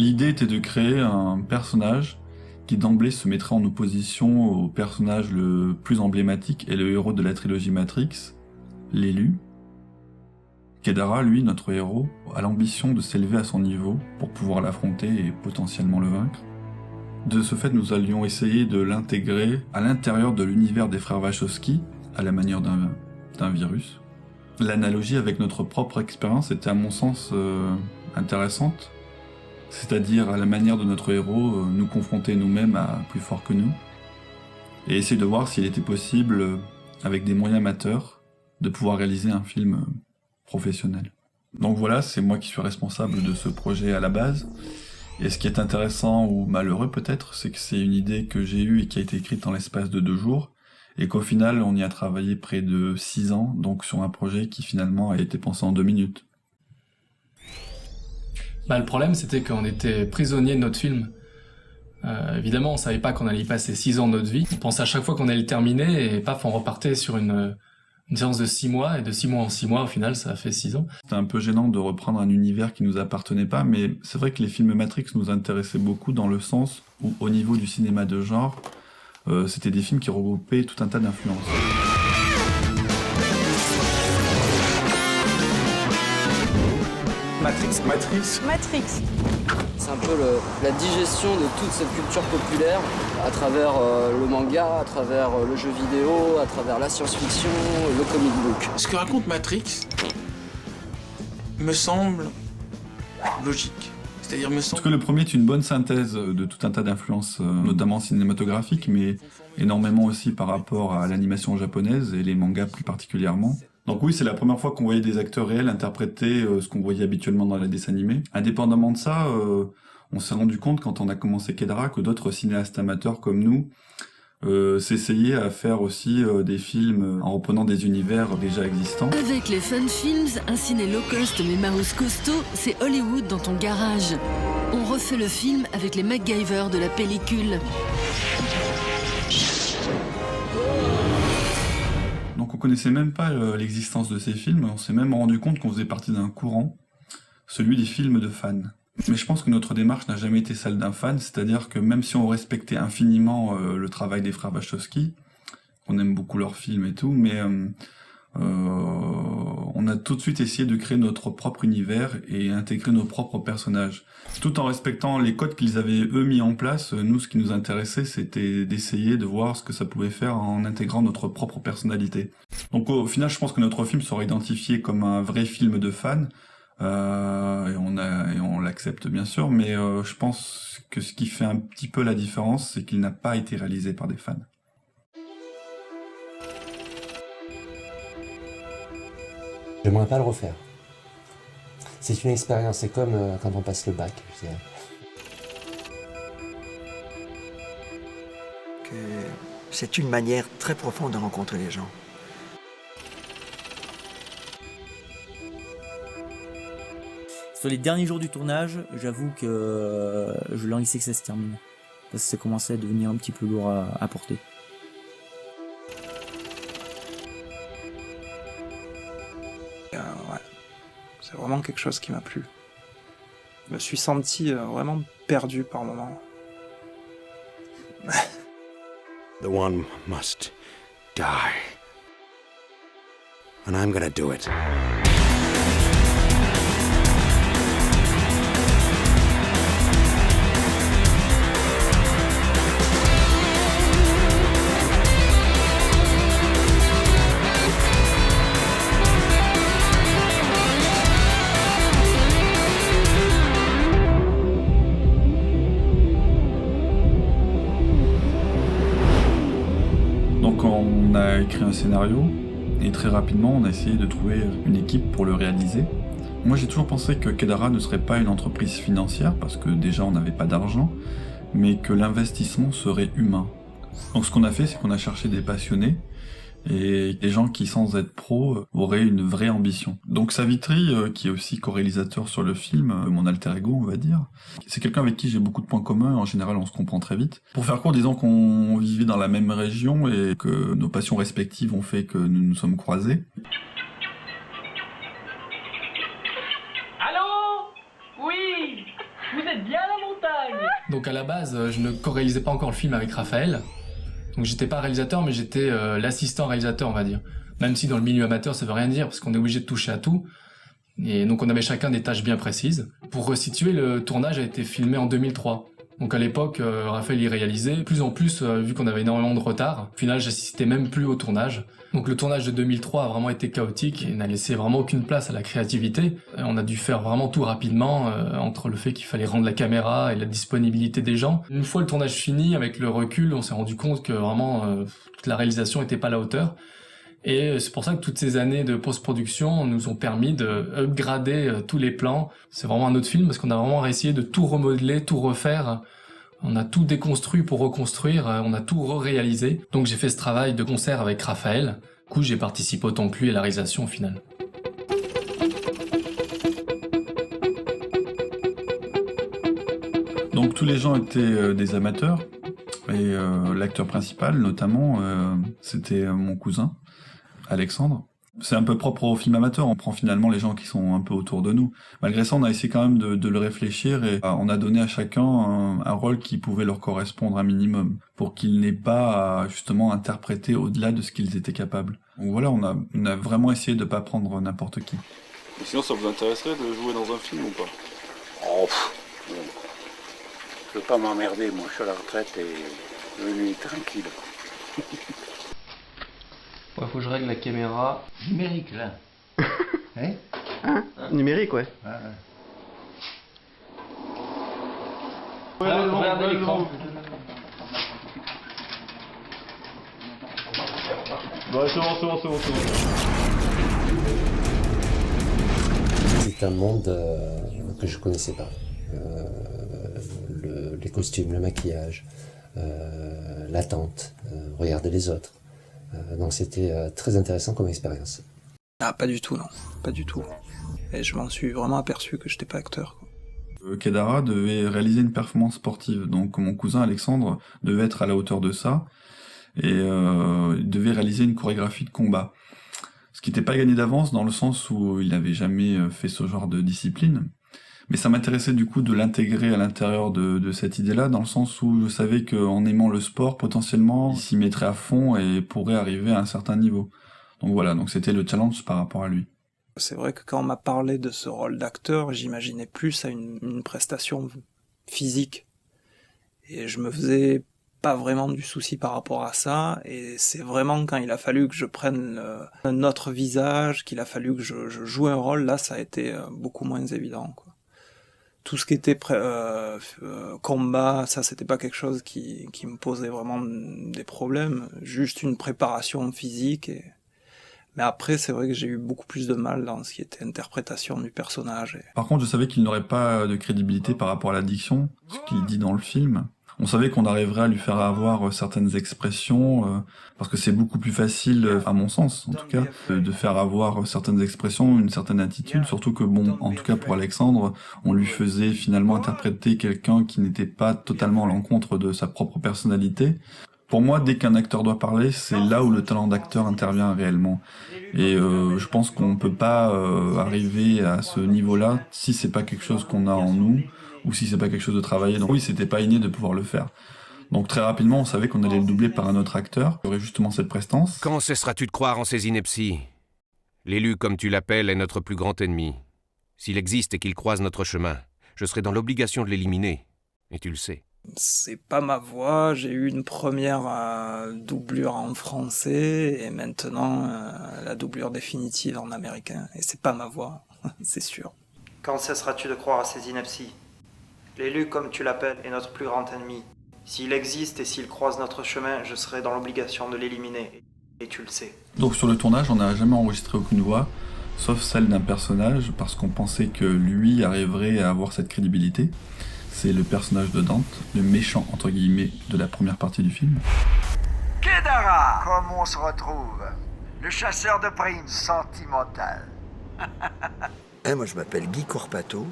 L'idée était de créer un personnage qui d'emblée se mettrait en opposition au personnage le plus emblématique et le héros de la trilogie Matrix, l'élu. Kedara, lui, notre héros, a l'ambition de s'élever à son niveau pour pouvoir l'affronter et potentiellement le vaincre. De ce fait, nous allions essayer de l'intégrer à l'intérieur de l'univers des frères Wachowski, à la manière d'un virus. L'analogie avec notre propre expérience était à mon sens intéressante, c'est-à-dire à la manière de notre héros nous confronter nous-mêmes à plus fort que nous, et essayer de voir s'il était possible, avec des moyens amateurs, de pouvoir réaliser un film professionnel. Donc voilà, c'est moi qui suis responsable de ce projet à la base. Et ce qui est intéressant ou malheureux peut-être, c'est que c'est une idée que j'ai eue et qui a été écrite en l'espace de 2 jours, et qu'au final on y a travaillé près de 6 ans, donc sur un projet qui finalement a été pensé en 2 minutes. Le problème c'était qu'on était prisonniers de notre film. Évidemment on savait pas qu'on allait y passer 6 ans de notre vie, on pensait à chaque fois qu'on allait le terminer, et paf on repartait sur une séance de 6 mois, et de 6 mois en 6 mois, au final, ça a fait 6 ans. C'était un peu gênant de reprendre un univers qui nous appartenait pas, mais c'est vrai que les films Matrix nous intéressaient beaucoup dans le sens où, au niveau du cinéma de genre, c'était des films qui regroupaient tout un tas d'influences. Matrix. C'est un peu la digestion de toute cette culture populaire à travers le manga, à travers le jeu vidéo, à travers la science-fiction, le comic book. Ce que raconte Matrix me semble logique. C'est-à-dire me semble... Parce que le premier est une bonne synthèse de tout un tas d'influences, notamment cinématographiques, mais énormément aussi par rapport à l'animation japonaise et les mangas plus particulièrement. Donc oui, c'est la première fois qu'on voyait des acteurs réels interpréter ce qu'on voyait habituellement dans les dessins animés. Indépendamment de ça, on s'est rendu compte quand on a commencé Kedara que d'autres cinéastes amateurs comme nous s'essayaient à faire aussi des films en reprenant des univers déjà existants. Avec les Fun Films, un ciné low cost mais mouse costaud, c'est Hollywood dans ton garage. On refait le film avec les MacGyver de la pellicule. Donc on connaissait même pas l'existence de ces films, on s'est même rendu compte qu'on faisait partie d'un courant, celui des films de fans. Mais je pense que notre démarche n'a jamais été celle d'un fan, c'est-à-dire que même si on respectait infiniment le travail des frères Wachowski, on aime beaucoup leurs films et tout, mais on a tout de suite essayé de créer notre propre univers et intégrer nos propres personnages. Tout en respectant les codes qu'ils avaient eux mis en place, nous ce qui nous intéressait c'était d'essayer de voir ce que ça pouvait faire en intégrant notre propre personnalité. Donc au final je pense que notre film sera identifié comme un vrai film de fan, et on l'accepte bien sûr, mais je pense que ce qui fait un petit peu la différence c'est qu'il n'a pas été réalisé par des fans. J'aimerais pas le refaire. C'est une expérience, c'est comme quand on passe le bac, je dirais. C'est une manière très profonde de rencontrer les gens. Sur les derniers jours du tournage, j'avoue que je languissais que ça se termine. Parce que ça commençait à devenir un petit peu lourd à porter. Ouais. C'est vraiment quelque chose qui m'a plu. Je me suis senti vraiment perdu par moments. The one must die. And I'm gonna do it. Donc on a écrit un scénario et très rapidement on a essayé de trouver une équipe pour le réaliser. Moi j'ai toujours pensé que Kedara ne serait pas une entreprise financière parce que déjà on n'avait pas d'argent, mais que l'investissement serait humain. Donc ce qu'on a fait c'est qu'on a cherché des passionnés et des gens qui sans être pros auraient une vraie ambition. Donc Savitri, qui est aussi co-réalisateur sur le film, mon alter ego on va dire, c'est quelqu'un avec qui j'ai beaucoup de points communs, en général on se comprend très vite. Pour faire court, disons qu'on vivait dans la même région et que nos passions respectives ont fait que nous nous sommes croisés. Allô? Oui? Vous êtes bien là, Donc à la base, je ne co-réalisais pas encore le film avec Raphaël. Donc j'étais pas réalisateur, mais j'étais l'assistant réalisateur, on va dire. Même si dans le milieu amateur, ça veut rien dire, parce qu'on est obligé de toucher à tout. Et donc on avait chacun des tâches bien précises. Pour resituer, le tournage a été filmé en 2003. Donc à l'époque, Raphaël y réalisait. De plus en plus, vu qu'on avait énormément de retard, au final, j'assistais même plus au tournage. Donc le tournage de 2003 a vraiment été chaotique et n'a laissé vraiment aucune place à la créativité. On a dû faire vraiment tout rapidement, entre le fait qu'il fallait rendre la caméra et la disponibilité des gens. Une fois le tournage fini, avec le recul, on s'est rendu compte que vraiment toute la réalisation n'était pas à la hauteur. Et c'est pour ça que toutes ces années de post-production nous ont permis de upgrader tous les plans. C'est vraiment un autre film parce qu'on a vraiment essayé de tout remodeler, tout refaire. On a tout déconstruit pour reconstruire, on a tout réalisé. Donc j'ai fait ce travail de concert avec Raphaël. Du coup, j'ai participé autant que lui à la réalisation au final. Donc tous les gens étaient des amateurs. Et l'acteur principal, notamment, c'était mon cousin, Alexandre. C'est un peu propre au film amateur, on prend finalement les gens qui sont un peu autour de nous. Malgré ça, on a essayé quand même de le réfléchir et on a donné à chacun un rôle qui pouvait leur correspondre un minimum, pour qu'ils n'aient pas à justement interpréter au-delà de ce qu'ils étaient capables. Donc voilà, on a vraiment essayé de pas prendre n'importe qui. Et sinon, ça vous intéresserait de jouer dans un film ou pas? Oh, je veux pas m'emmerder, moi je suis à la retraite et je veux vivre tranquille. Ouais, faut que je règle la caméra. Numérique, là. Hein? Numérique, ouais. Regardez l'écran. Bon, c'est bon. C'est un monde que je connaissais pas. Les costumes, le maquillage, l'attente, regarder les autres. Donc c'était très intéressant comme expérience. Ah, pas du tout, non. Pas du tout. Et je m'en suis vraiment aperçu que j'étais pas acteur, quoi. Kedara devait réaliser une performance sportive, donc mon cousin Alexandre devait être à la hauteur de ça, et il devait réaliser une chorégraphie de combat. Ce qui n'était pas gagné d'avance dans le sens où il n'avait jamais fait ce genre de discipline. Mais ça m'intéressait du coup de l'intégrer à l'intérieur de cette idée-là, dans le sens où je savais qu'en aimant le sport, potentiellement, il s'y mettrait à fond et pourrait arriver à un certain niveau. Donc voilà, donc c'était le challenge par rapport à lui. C'est vrai que quand on m'a parlé de ce rôle d'acteur, j'imaginais plus à une prestation physique. Et je me faisais pas vraiment du souci par rapport à ça, et c'est vraiment quand il a fallu que je prenne un autre visage, qu'il a fallu que je joue un rôle, là ça a été beaucoup moins évident, quoi. Tout ce qui était combat, ça c'était pas quelque chose qui me posait vraiment des problèmes, juste une préparation physique. Mais après c'est vrai que j'ai eu beaucoup plus de mal dans ce qui était interprétation du personnage. Par contre je savais qu'il n'aurait pas de crédibilité par rapport à la diction, ce qu'il dit dans le film. On savait qu'on arriverait à lui faire avoir certaines expressions, parce que c'est beaucoup plus facile, à mon sens en tout cas, de faire avoir certaines expressions, une certaine attitude, surtout que bon, en tout cas pour Alexandre, on lui faisait finalement interpréter quelqu'un qui n'était pas totalement à l'encontre de sa propre personnalité. Pour moi, dès qu'un acteur doit parler, c'est là où le talent d'acteur intervient réellement. Et je pense qu'on peut pas arriver à ce niveau-là si c'est pas quelque chose qu'on a en nous, ou si c'est pas quelque chose de travaillé. Donc oui, c'était pas inné de pouvoir le faire. Donc très rapidement, on savait qu'on allait le doubler par un autre acteur, qui aurait justement cette prestance. Quand cesseras-tu de croire en ces inepties? L'élu, comme tu l'appelles, est notre plus grand ennemi. S'il existe et qu'il croise notre chemin, je serai dans l'obligation de l'éliminer. Et tu le sais. C'est pas ma voix, j'ai eu une première doublure en français, et maintenant la doublure définitive en américain. Et c'est pas ma voix, c'est sûr. Quand cesseras-tu de croire à ces inepties? L'élu, comme tu l'appelles, est notre plus grand ennemi. S'il existe et s'il croise notre chemin, je serai dans l'obligation de l'éliminer. Et tu le sais. Donc sur le tournage, on n'a jamais enregistré aucune voix, sauf celle d'un personnage, parce qu'on pensait que lui arriverait à avoir cette crédibilité. C'est le personnage de Dante, le méchant, entre guillemets, de la première partie du film. Kedara, comme on se retrouve, le chasseur de primes sentimental. Moi, je m'appelle Guy Corpato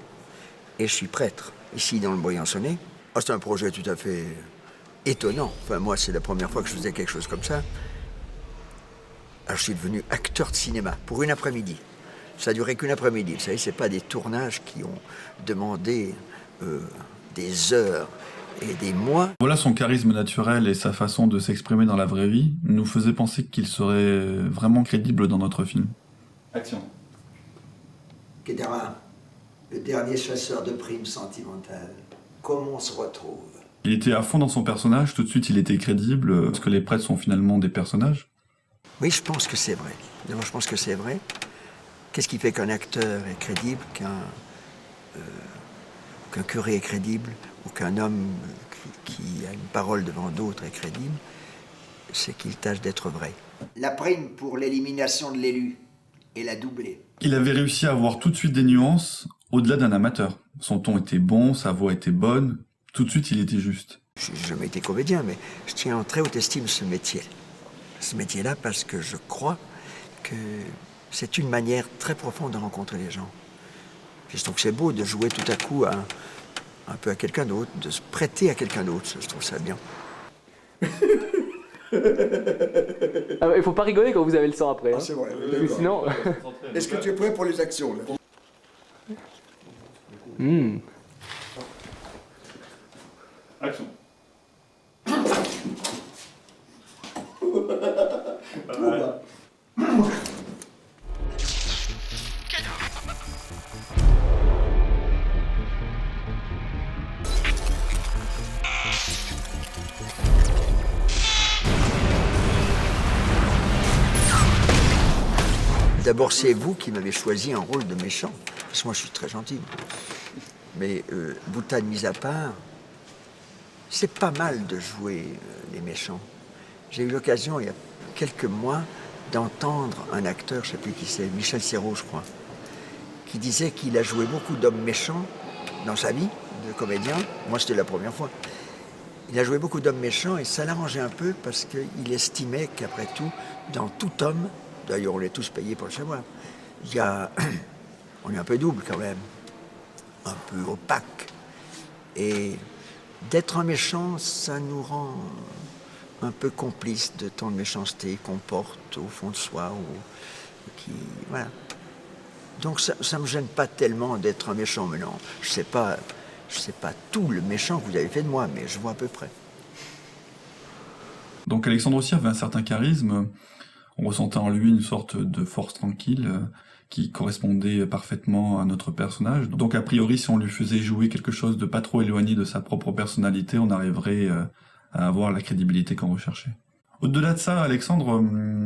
et je suis prêtre, ici dans le Briançonnais. C'est un projet tout à fait étonnant. Enfin, moi, c'est la première fois que je faisais quelque chose comme ça. Alors, je suis devenu acteur de cinéma pour une après-midi. Ça a duré qu'une après-midi. Vous savez, c'est pas des tournages qui ont demandé des heures et des mois. Voilà, son charisme naturel et sa façon de s'exprimer dans la vraie vie nous faisaient penser qu'il serait vraiment crédible dans notre film. Action. Kedara, le dernier chasseur de primes sentimentales. Comment on se retrouve? Il était à fond dans son personnage, tout de suite il était crédible, parce que les prêtres sont finalement des personnages. Oui, je pense que c'est vrai. D'abord, je pense que c'est vrai. Qu'est-ce qui fait qu'un acteur est crédible, qu'un curé est crédible, ou qu'un homme qui a une parole devant d'autres est crédible? C'est qu'il tâche d'être vrai. La prime pour l'élimination de l'élu, et la doublée. Il avait réussi à avoir tout de suite des nuances, au-delà d'un amateur. Son ton était bon, sa voix était bonne, tout de suite il était juste. Je n'ai jamais été comédien, mais je tiens en très haute estime ce métier. Ce métier-là, parce que je crois que c'est une manière très profonde de rencontrer les gens. Je trouve que c'est beau de jouer tout à coup un peu à quelqu'un d'autre, de se prêter à quelqu'un d'autre, je trouve ça bien. Ah, il faut pas rigoler quand vous avez le sang après. Ah, c'est vrai, sinon... Est-ce que tu es prêt pour les actions là? Action. D'abord, c'est vous qui m'avez choisi un rôle de méchant. Parce que moi, je suis très gentil. Mais boutade mise à part, c'est pas mal de jouer les méchants. J'ai eu l'occasion, il y a quelques mois, d'entendre un acteur, je ne sais plus qui c'est, Michel Serrault, je crois, qui disait qu'il a joué beaucoup d'hommes méchants dans sa vie de comédien. Moi, c'était la première fois. Il a joué beaucoup d'hommes méchants et ça l'arrangeait un peu parce qu'il estimait qu'après tout, dans tout homme, d'ailleurs on est tous payés pour le savoir, il y a... on est un peu double quand même, un peu opaque. Et d'être un méchant, ça nous rend un peu complices de tant de méchanceté qu'on porte au fond de soi. Voilà. Donc ça ne me gêne pas tellement d'être un méchant, mais non, je sais pas tout le méchant que vous avez fait de moi, mais je vois à peu près. Donc Alexandre aussi avait un certain charisme, on ressentait en lui une sorte de force tranquille qui correspondait parfaitement à notre personnage. Donc a priori, si on lui faisait jouer quelque chose de pas trop éloigné de sa propre personnalité, on arriverait à avoir la crédibilité qu'on recherchait. Au-delà de ça, Alexandre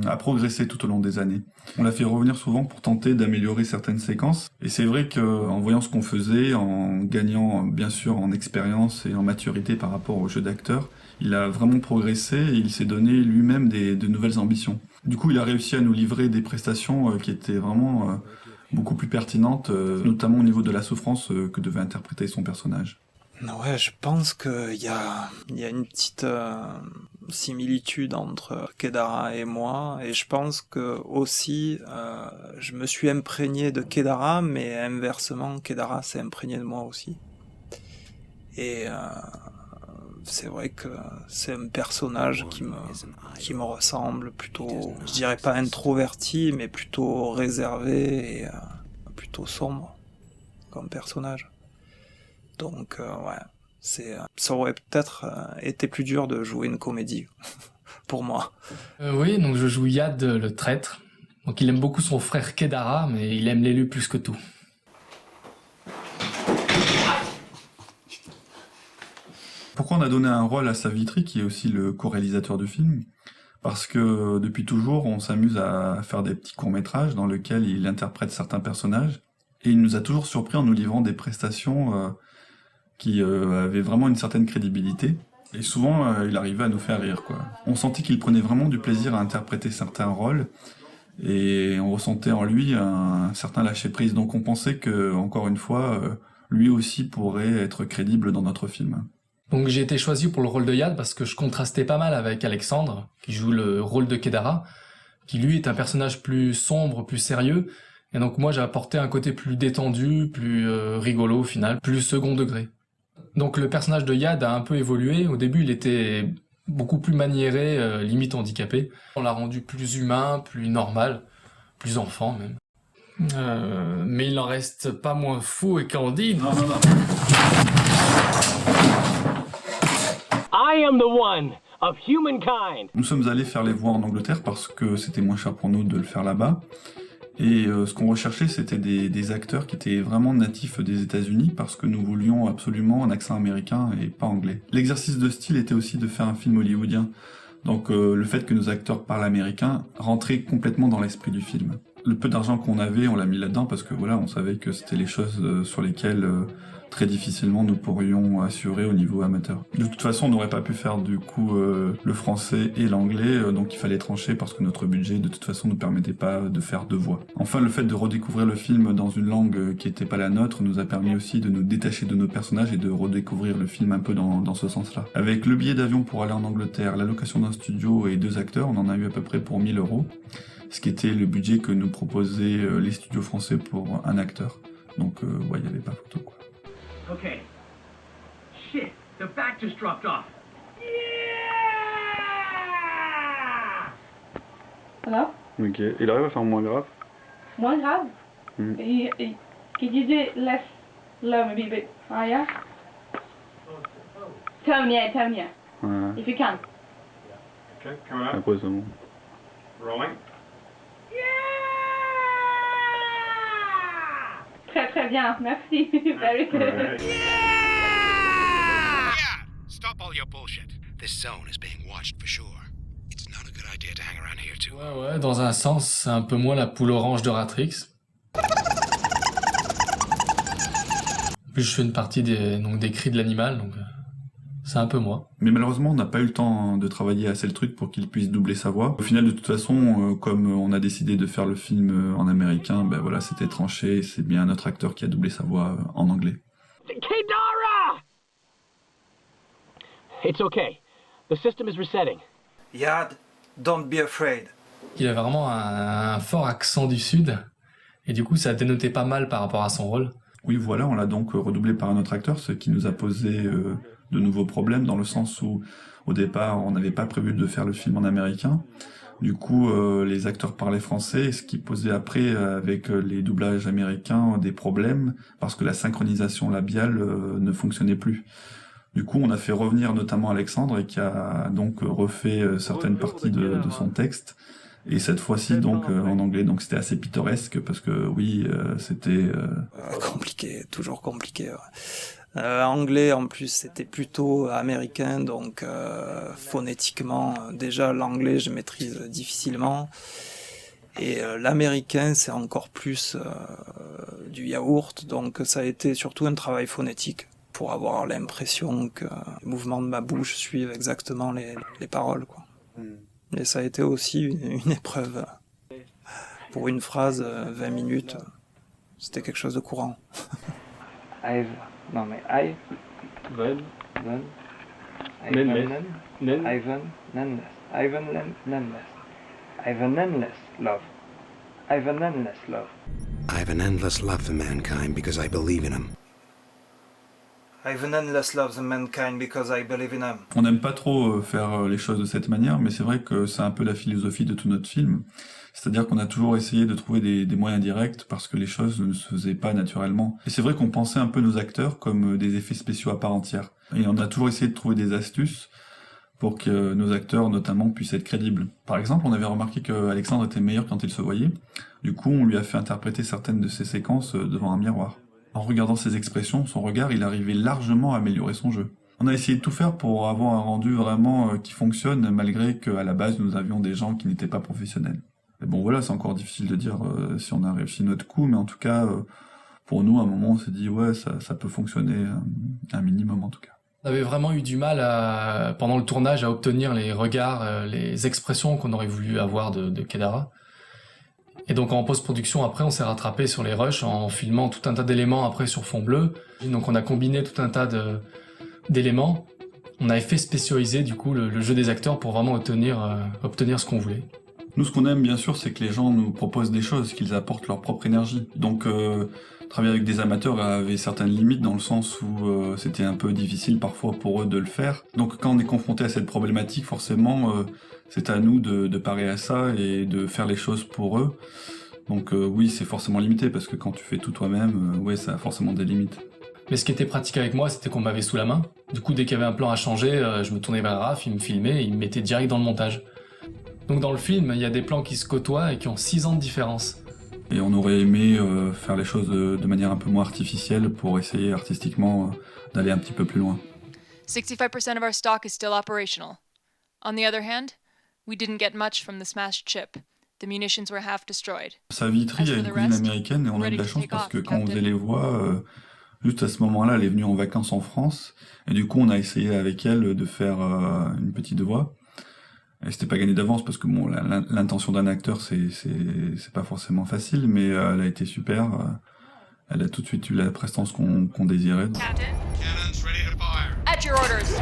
a progressé tout au long des années. On l'a fait revenir souvent pour tenter d'améliorer certaines séquences. Et c'est vrai qu'en voyant ce qu'on faisait, en gagnant bien sûr en expérience et en maturité par rapport au jeu d'acteur, il a vraiment progressé et il s'est donné lui-même de nouvelles ambitions. Du coup, il a réussi à nous livrer des prestations qui étaient vraiment beaucoup plus pertinentes, notamment au niveau de la souffrance que devait interpréter son personnage. Ouais, je pense qu'il y a une petite similitude entre Kedara et moi, et je pense que aussi je me suis imprégné de Kedara, mais inversement, Kedara s'est imprégné de moi aussi. Et c'est vrai que c'est un personnage qui me ressemble, plutôt, je dirais pas introverti, mais plutôt réservé et plutôt sombre comme personnage. Donc ouais, ça aurait peut-être été plus dur de jouer une comédie pour moi. Oui, donc je joue Yad le traître. Donc il aime beaucoup son frère Kedara, mais il aime l'élu plus que tout. Pourquoi on a donné un rôle à Savitri, qui est aussi le co-réalisateur du film? Parce que depuis toujours, on s'amuse à faire des petits courts-métrages dans lesquels il interprète certains personnages. Et il nous a toujours surpris en nous livrant des prestations qui avaient vraiment une certaine crédibilité. Et souvent, il arrivait à nous faire rire, quoi. On sentait qu'il prenait vraiment du plaisir à interpréter certains rôles. Et on ressentait en lui un certain lâcher-prise. Donc on pensait que, encore une fois, lui aussi pourrait être crédible dans notre film. Donc j'ai été choisi pour le rôle de Yad parce que je contrastais pas mal avec Alexandre, qui joue le rôle de Kedara, qui lui est un personnage plus sombre, plus sérieux. Et donc moi j'ai apporté un côté plus détendu, plus rigolo au final, plus second degré. Donc le personnage de Yad a un peu évolué. Au début il était beaucoup plus maniéré, limite handicapé. On l'a rendu plus humain, plus normal, plus enfant même. Mais il n'en reste pas moins fou et candide. Non. I am the one of humankind. Nous sommes allés faire les voix en Angleterre parce que c'était moins cher pour nous de le faire là-bas. Et ce qu'on recherchait, c'était des acteurs qui étaient vraiment natifs des États-Unis parce que nous voulions absolument un accent américain et pas anglais. L'exercice de style était aussi de faire un film hollywoodien. Donc le fait que nos acteurs parlent américain rentrait complètement dans l'esprit du film. Le peu d'argent qu'on avait, on l'a mis là-dedans parce que voilà, on savait que c'était les choses sur lesquelles très difficilement nous pourrions assurer au niveau amateur. De toute façon, on n'aurait pas pu faire du coup le français et l'anglais, donc il fallait trancher parce que notre budget de toute façon ne nous permettait pas de faire deux voix. Enfin, le fait de redécouvrir le film dans une langue qui n'était pas la nôtre nous a permis aussi de nous détacher de nos personnages et de redécouvrir le film un peu dans ce sens-là. Avec le billet d'avion pour aller en Angleterre, la location d'un studio et 2 acteurs, on en a eu à peu près pour 1 000 €, ce qui était le budget que nous proposaient les studios français pour un acteur. Donc ouais, il n'y avait pas photo quoi. Okay. Shit, the back just dropped off. Alors? Ok, il arrive à faire moins grave? Moins grave? Could you do it less low, maybe a bit higher? Tone, yeah. Ouais. If you can. Okay, come on. Après c'est bon. Rolling. Très bien, merci. Very good. Stop all your bullshit. This zone is being watched for sure. It's not a good idea to hang around here too. Ouais, dans un sens, c'est un peu moins la poule orange de Ratrix. En plus, je fais une partie des cris de l'animal, donc c'est un peu moi. Mais malheureusement, on n'a pas eu le temps de travailler assez le truc pour qu'il puisse doubler sa voix. Au final, de toute façon, comme on a décidé de faire le film en américain, ben voilà, c'était tranché, c'est bien notre acteur qui a doublé sa voix en anglais. Kedara! It's okay. The system is resetting. Yad, don't be afraid. Il avait vraiment un fort accent du Sud, et du coup, ça dénotait pas mal par rapport à son rôle. Oui, voilà, on l'a donc redoublé par un autre acteur, ce qui nous a posé de nouveaux problèmes, dans le sens où, au départ, on n'avait pas prévu de faire le film en américain. Du coup, les acteurs parlaient français, ce qui posait après, avec les doublages américains, des problèmes, parce que la synchronisation labiale ne fonctionnait plus. Du coup, on a fait revenir notamment Alexandre, qui a donc refait certaines parties de son texte, et cette fois-ci donc en anglais. Donc c'était assez pittoresque, parce que oui, c'était... Compliqué, toujours compliqué. Ouais. Anglais en plus c'était plutôt américain, donc phonétiquement déjà l'anglais je maîtrise difficilement, et l'américain c'est encore plus du yaourt, donc ça a été surtout un travail phonétique pour avoir l'impression que les mouvements de ma bouche suivent exactement les paroles quoi. Et ça a été aussi une épreuve. Pour une phrase 20 minutes, c'était quelque chose de courant. Non mais I... Ivan endless love for mankind because I believe in him. I've an endless love for mankind because I believe in him. On n'aime pas trop faire les choses de cette manière, mais c'est vrai que c'est un peu la philosophie de tout notre film. C'est-à-dire qu'on a toujours essayé de trouver des moyens directs parce que les choses ne se faisaient pas naturellement. Et c'est vrai qu'on pensait un peu nos acteurs comme des effets spéciaux à part entière. Et on a toujours essayé de trouver des astuces pour que nos acteurs, notamment, puissent être crédibles. Par exemple, on avait remarqué qu'Alexandre était meilleur quand il se voyait. Du coup, on lui a fait interpréter certaines de ses séquences devant un miroir. En regardant ses expressions, son regard, il arrivait largement à améliorer son jeu. On a essayé de tout faire pour avoir un rendu vraiment qui fonctionne, malgré qu'à la base, nous avions des gens qui n'étaient pas professionnels. Et bon voilà, c'est encore difficile de dire si on a réussi notre coup, mais en tout cas, pour nous, à un moment, on s'est dit ouais, ça peut fonctionner, un minimum en tout cas. On avait vraiment eu du mal pendant le tournage à obtenir les regards, les expressions qu'on aurait voulu avoir de Kedara. Et donc en post-production, après, on s'est rattrapé sur les rushs en filmant tout un tas d'éléments après sur fond bleu. Donc on a combiné tout un tas d'éléments. On a fait spécialiser du coup le jeu des acteurs pour vraiment obtenir ce qu'on voulait. Nous, ce qu'on aime bien sûr, c'est que les gens nous proposent des choses, qu'ils apportent leur propre énergie. Donc travailler avec des amateurs avait certaines limites dans le sens où c'était un peu difficile parfois pour eux de le faire. Donc quand on est confronté à cette problématique, forcément, c'est à nous de parer à ça et de faire les choses pour eux. Donc oui, c'est forcément limité parce que quand tu fais tout toi-même, ouais, ça a forcément des limites. Mais ce qui était pratique avec moi, c'était qu'on m'avait sous la main. Du coup, dès qu'il y avait un plan à changer, je me tournais vers Raph, il me filmait et il me mettait direct dans le montage. Donc dans le film, il y a des plans qui se côtoient et qui ont 6 ans de différence. Et on aurait aimé faire les choses de manière un peu moins artificielle pour essayer artistiquement d'aller un petit peu plus loin. 65% of our stock is still operational. On the other hand, we didn't get much from the smashed ship. The munitions were half destroyed. Savitri a une cousine américaine et on a eu de la chance parce que quand on faisait les voix, juste à ce moment-là, elle est venue en vacances en France et du coup on a essayé avec elle de faire une petite voix. Et c'était pas gagné d'avance parce que bon, l'intention d'un acteur c'est pas forcément facile, mais elle a été super. Elle a tout de suite eu la prestance qu'on désirait. At your orders.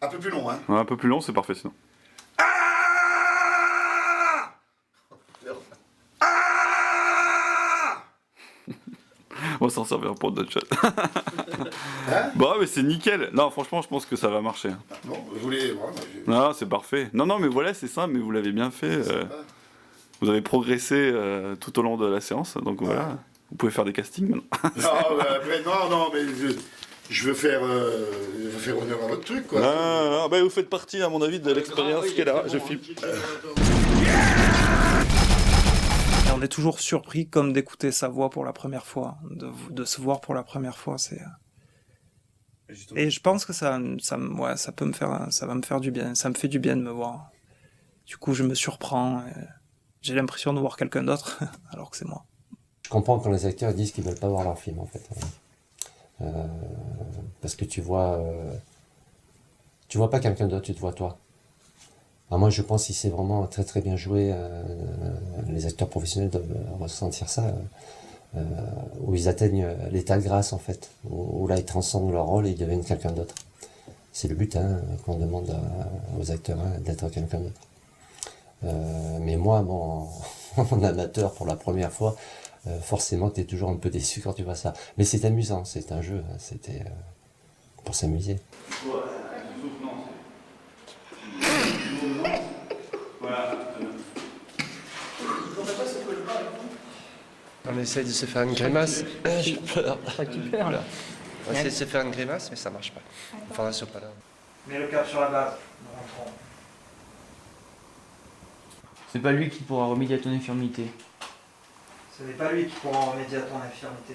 Un peu plus long, hein. Ouais, un peu plus long, c'est parfait sinon. On va s'en servir pour d'autres choses. Bah mais c'est nickel. Non, franchement, je pense que ça va marcher. Bon, vous voulez... Non, c'est parfait. Non, mais voilà, c'est simple, mais vous l'avez bien fait. Vous avez progressé tout au long de la séance, donc voilà. Vous pouvez faire des castings maintenant. non, mais je veux faire honneur à votre truc, quoi. Non, bah vous faites partie, à mon avis, de l'expérience qu'elle a. Je filme. On est toujours surpris comme d'écouter sa voix pour la première fois, de se voir pour la première fois. Et je pense que ça va me faire du bien. Ça me fait du bien de me voir. Du coup, je me surprends. J'ai l'impression de voir quelqu'un d'autre, alors que c'est moi. Je comprends quand les acteurs disent qu'ils veulent pas voir leur film, en fait. Parce que tu vois pas quelqu'un d'autre, tu te vois toi. Alors moi, je pense que si c'est vraiment très très bien joué, les acteurs professionnels doivent ressentir ça, où ils atteignent l'état de grâce, en fait, où là, ils transcendent leur rôle et ils deviennent quelqu'un d'autre. C'est le but, qu'on demande aux acteurs, d'être quelqu'un d'autre. Mais moi, bon, en amateur, pour la première fois, forcément, tu es toujours un peu déçu quand tu vois ça. Mais c'est amusant, c'est un jeu, c'était pour s'amuser. On essaie de se faire une grimace. J'ai peur. Tu perds là. On essaie de se faire une grimace, mais ça marche pas. Enfin, là, sur pas là. Mets le cap sur la base. Nous rentrons. C'est pas lui qui pourra remédier à ton infirmité. Ce n'est pas lui qui pourra remédier à ton infirmité.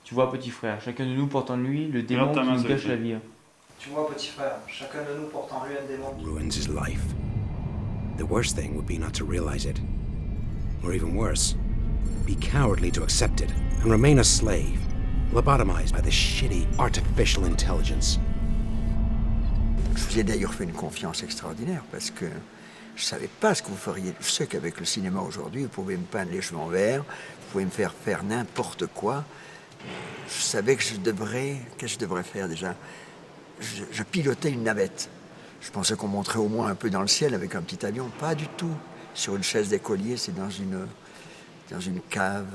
Tu vois, petit frère, chacun de nous porte en lui le démon qui nous gâche la vie. Tu vois, petit frère, chacun de nous porte en lui un démon. Ruins his life. The worst thing would be not to realize it. Or even worse, be cowardly to accept it and remain a slave, lobotomized by this shitty artificial intelligence. Je vous ai d'ailleurs fait une confiance extraordinaire parce que je savais pas ce que vous feriez. Je sais qu'avec le cinéma aujourd'hui, vous pouvez me peindre les cheveux en vert, vous pouvez me faire faire n'importe quoi. Je savais que qu'est-ce que je devrais faire déjà? Je pilotais une navette. Je pensais qu'on monterait au moins un peu dans le ciel avec un petit avion. Pas du tout. Sur une chaise d'écolier, c'est dans une cave.